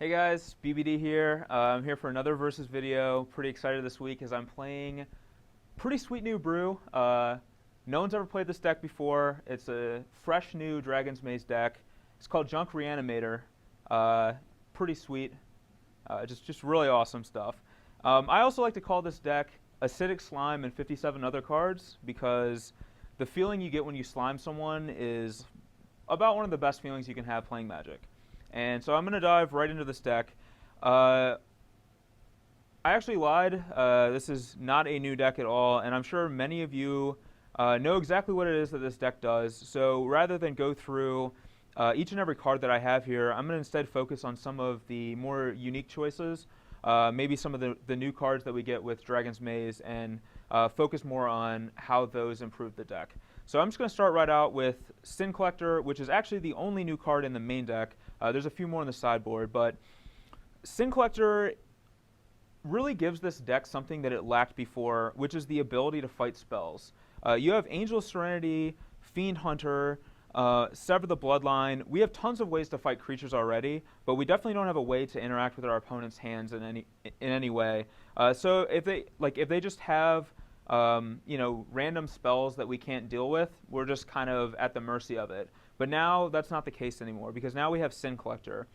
Hey guys, BBD here. I'm here for another versus video. Pretty excited this week as I'm playing pretty sweet new brew. No one's ever played this deck before. It's a fresh new Dragon's Maze deck. It's called Junk Reanimator. Pretty sweet. Just really awesome stuff. I also like to call this deck Acidic Slime and 57 other cards because the feeling you get when you slime someone is about one of the best feelings you can have playing Magic. And so I'm going to dive right into this deck. I actually lied. This is not a new deck at all, and I'm sure many of you know exactly what it is that this deck does. So rather than go through each and every card that I have here, I'm going to instead focus on some of the more unique choices, maybe some of the new cards that we get with Dragon's Maze, and focus more on how those improve the deck. So I'm just going to start right out with Sin Collector, which is actually the only new card in the main deck. There's a few more on the sideboard, but Sin Collector really gives this deck something that it lacked before, which is the ability to fight spells. You have Angel of Serenity, Fiend Hunter, Sever the Bloodline. We have tons of ways to fight creatures already, but we definitely don't have a way to interact with our opponent's hands in any way. So if they just have random spells that we can't deal with, we're just kind of at the mercy of it. But now that's not the case anymore because now we have Sin Collector.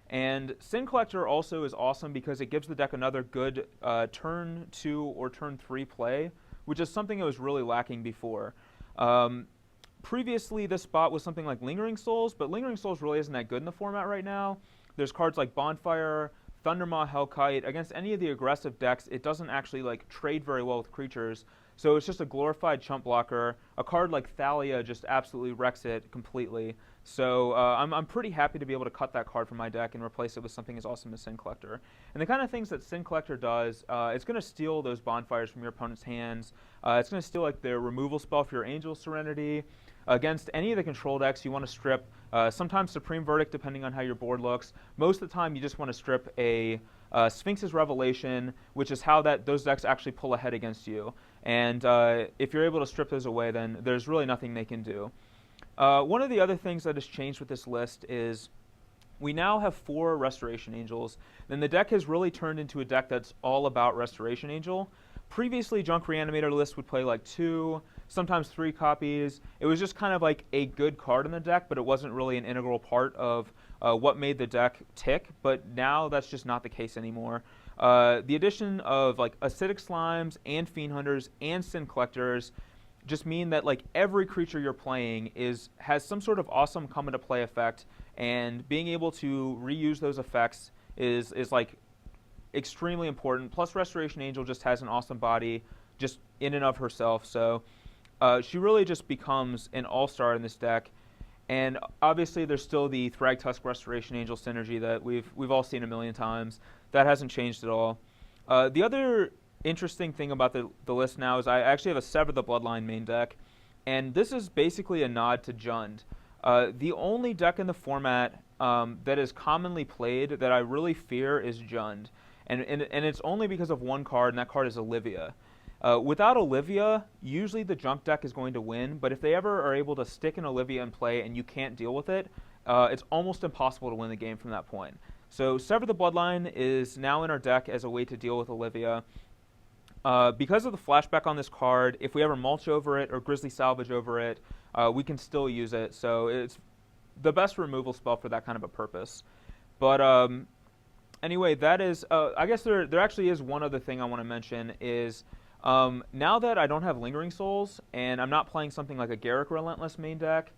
And Sin Collector also is awesome because it gives the deck another good turn 2 or turn 3 play, which is something that was really lacking before. Previously, this spot was something like Lingering Souls, but Lingering Souls really isn't that good in the format right now. There's cards like Bonfire, Thundermaw, Hellkite. Against any of the aggressive decks, it doesn't actually trade very well with creatures. So it's just a glorified chump blocker. A card like Thalia just absolutely wrecks it completely. So I'm pretty happy to be able to cut that card from my deck and replace it with something as awesome as Sin Collector. And the kind of things that Sin Collector does, it's going to steal those bonfires from your opponent's hands. It's going to steal their removal spell for your Angel Serenity. Against any of the control decks, you want to strip sometimes Supreme Verdict, depending on how your board looks. Most of the time, you just want to strip a Sphinx's Revelation, which is how those decks actually pull ahead against you. And if you're able to strip those away, then there's really nothing they can do. One of the other things that has changed with this list is we now have 4 Restoration Angels. Then the deck has really turned into a deck that's all about Restoration Angel. Previously, Junk Reanimator lists would play 2, sometimes 3 copies. It was just kind of a good card in the deck, but it wasn't really an integral part of what made the deck tick. But now that's just not the case anymore. The addition of Acidic Slimes and Fiend Hunters and Sin Collectors just mean that every creature you're playing has some sort of awesome come into play effect, and being able to reuse those effects is extremely important. Plus, Restoration Angel just has an awesome body just in and of herself, so she really just becomes an all-star in this deck. And obviously, there's still the Thragtusk Restoration Angel synergy that we've all seen a million times. That hasn't changed at all. The other interesting thing about the list now is I actually have a Sever the Bloodline main deck, and this is basically a nod to Jund. The only deck in the format that is commonly played that I really fear is Jund, and it's only because of one card, and that card is Olivia. Without Olivia, usually the Junk deck is going to win, but if they ever are able to stick an Olivia in play and you can't deal with it, it's almost impossible to win the game from that point. So Sever the Bloodline is now in our deck as a way to deal with Olivia. Because of the flashback on this card, if we ever mulch over it or Grizzly Salvage over it, we can still use it. So it's the best removal spell for that kind of a purpose. But anyway, that is, I guess there actually is one other thing I want to mention is now that I don't have Lingering Souls and I'm not playing something like a Garruk Relentless main deck,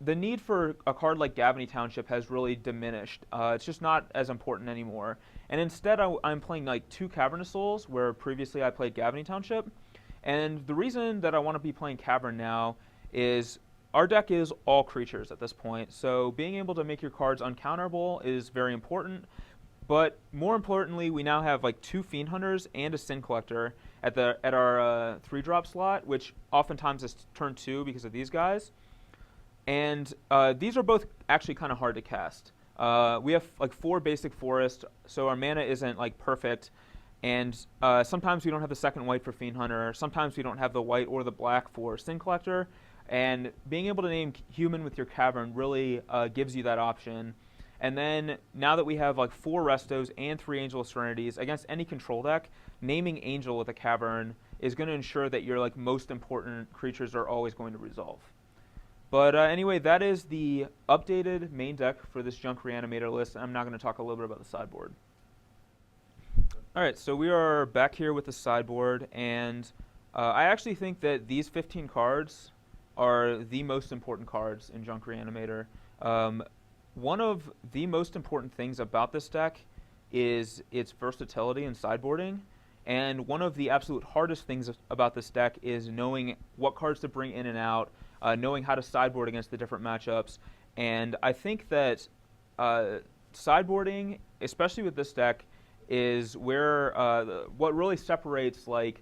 the need for a card like Gavony Township has really diminished. It's just not as important anymore. And instead, I'm playing 2 Cavernous Souls, where previously I played Gavony Township. And the reason that I want to be playing Cavern now is our deck is all creatures at this point. So being able to make your cards uncounterable is very important. But more importantly, we now have 2 Fiend Hunters and a Sin Collector at our 3-drop slot, which oftentimes is turn 2 because of these guys. And these are both actually kind of hard to cast. We have 4 basic forest, so our mana isn't perfect. And sometimes we don't have the second white for Fiend Hunter. Sometimes we don't have the white or the black for Sin Collector. And being able to name human with your Cavern really gives you that option. And then now that we have like 4 Restos and 3 Angel of Serenities against any control deck, naming Angel with a Cavern is going to ensure that your like most important creatures are always going to resolve. But anyway, that is the updated main deck for this Junk Reanimator list. I'm now going to talk a little bit about the sideboard. All right, so we are back here with the sideboard, and I actually think that these 15 cards are the most important cards in Junk Reanimator. One of the most important things about this deck is its versatility in sideboarding, and one of the absolute hardest things about this deck is knowing what cards to bring in and out, knowing how to sideboard against the different matchups. And I think that sideboarding, especially with this deck, is where what really separates like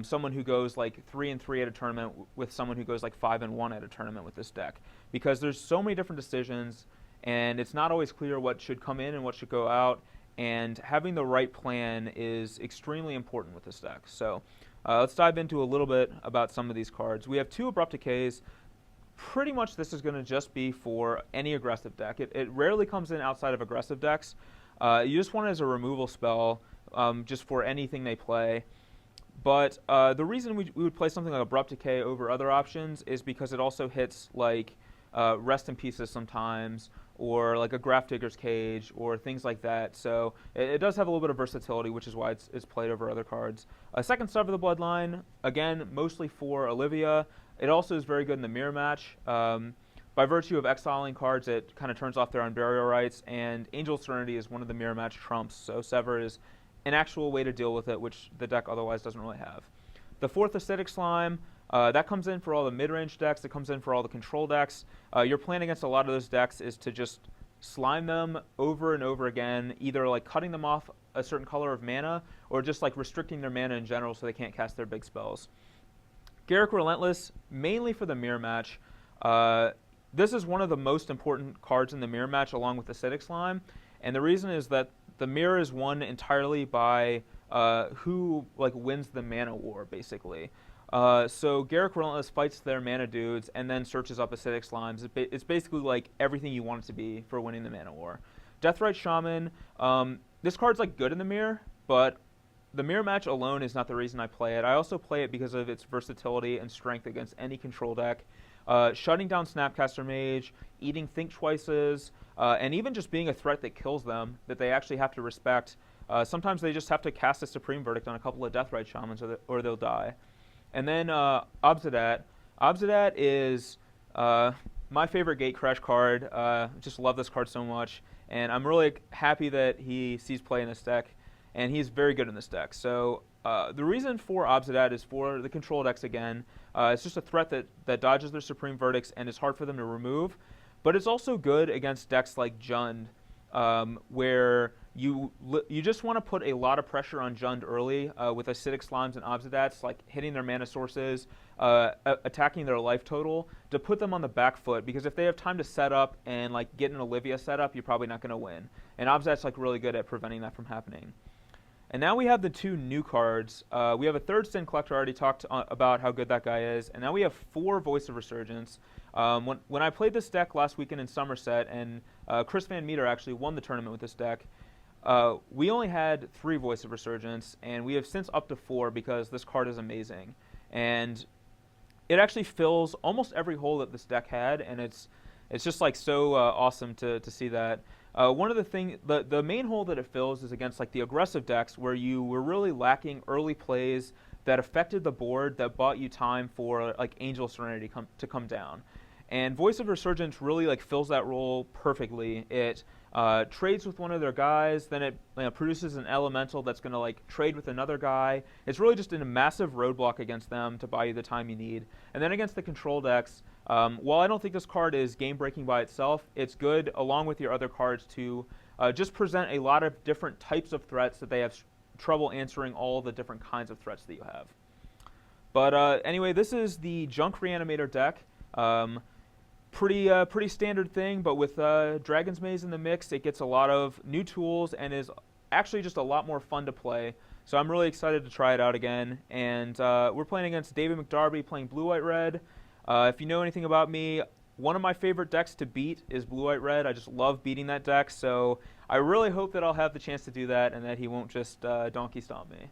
someone who goes like 3-3 at a tournament with someone who goes like 5-1 at a tournament with this deck, because there's so many different decisions, and it's not always clear what should come in and what should go out. And having the right plan is extremely important with this deck. So let's dive into a little bit about some of these cards. We have 2 Abrupt Decays. Pretty much this is going to just be for any aggressive deck. It rarely comes in outside of aggressive decks. You just want it as a removal spell just for anything they play. But the reason we would play something like Abrupt Decay over other options is because it also hits like Rest in Pieces sometimes, or like a Graph Digger's Cage, or things like that. So it does have a little bit of versatility, which is why it's played over other cards. Second Star of the Bloodline, again, mostly for Olivia. It also is very good in the mirror match. By virtue of exiling cards, it kind of turns off their Unburial Rights, and Angel Serenity is one of the mirror match trumps, so Sever is an actual way to deal with it, which the deck otherwise doesn't really have. The 4th Acidic Slime, that comes in for all the mid-range decks, it comes in for all the control decks. Your plan against a lot of those decks is to just slime them over and over again, either like cutting them off a certain color of mana, or just like restricting their mana in general so they can't cast their big spells. Garruk Relentless, mainly for the mirror match. This is one of the most important cards in the mirror match along with Acidic Slime, and the reason is that the mirror is won entirely by who like wins the mana war, basically. So Garruk Relentless fights their mana dudes and then searches up Acidic Slimes. It's basically like everything you want it to be for winning the mana war. Deathrite Shaman, this card's like good in the mirror, but the mirror match alone is not the reason I play it. I also play it because of its versatility and strength against any control deck. Shutting down Snapcaster Mage, eating Think Twices, and even just being a threat that kills them, that they actually have to respect. Sometimes they just have to cast a Supreme Verdict on a couple of Deathrite Shamans or they'll die. And then Obzedat. Obzedat is my favorite Gatecrash card. Just love this card so much. And I'm really happy that he sees play in this deck. And he's very good in this deck. So the reason for Obzedat is for the control decks again. It's just a threat that dodges their Supreme Verdicts and is hard for them to remove. But it's also good against decks like Jund, where you just want to put a lot of pressure on Jund early with Acidic Slimes and Obzedats, like hitting their mana sources, attacking their life total, to put them on the back foot. Because if they have time to set up and like get an Olivia setup, you're probably not going to win. And Obzedat's like really good at preventing that from happening. And now we have the 2 new cards. We have a 3rd Sin Collector. I already talked about how good that guy is. And now we have 4 Voice of Resurgence. When I played this deck last weekend in Somerset, and Chris Van Meter actually won the tournament with this deck, we only had 3 Voice of Resurgence, and we have since up to 4 because this card is amazing. And it actually fills almost every hole that this deck had, and it's just like so awesome to see that. One of the main hole that it fills is against like the aggressive decks where you were really lacking early plays that affected the board, that bought you time for like Angel Serenity to come down. And Voice of Resurgence really like fills that role perfectly. It trades with one of their guys, then it produces an elemental that's going to like trade with another guy. It's really just a massive roadblock against them to buy you the time you need. And then against the control decks, while I don't think this card is game-breaking by itself, it's good along with your other cards to just present a lot of different types of threats that they have trouble answering all the different kinds of threats that you have. But anyway, this is the Junk Reanimator deck. Pretty standard thing, but with Dragon's Maze in the mix, it gets a lot of new tools and is actually just a lot more fun to play. So I'm really excited to try it out again. And we're playing against David McDarby playing Blue-White-Red. If you know anything about me, One of my favorite decks to beat is blue-white-red. I just love beating that deck, so I really hope that I'll have the chance to do that and that he won't just donkey stomp me.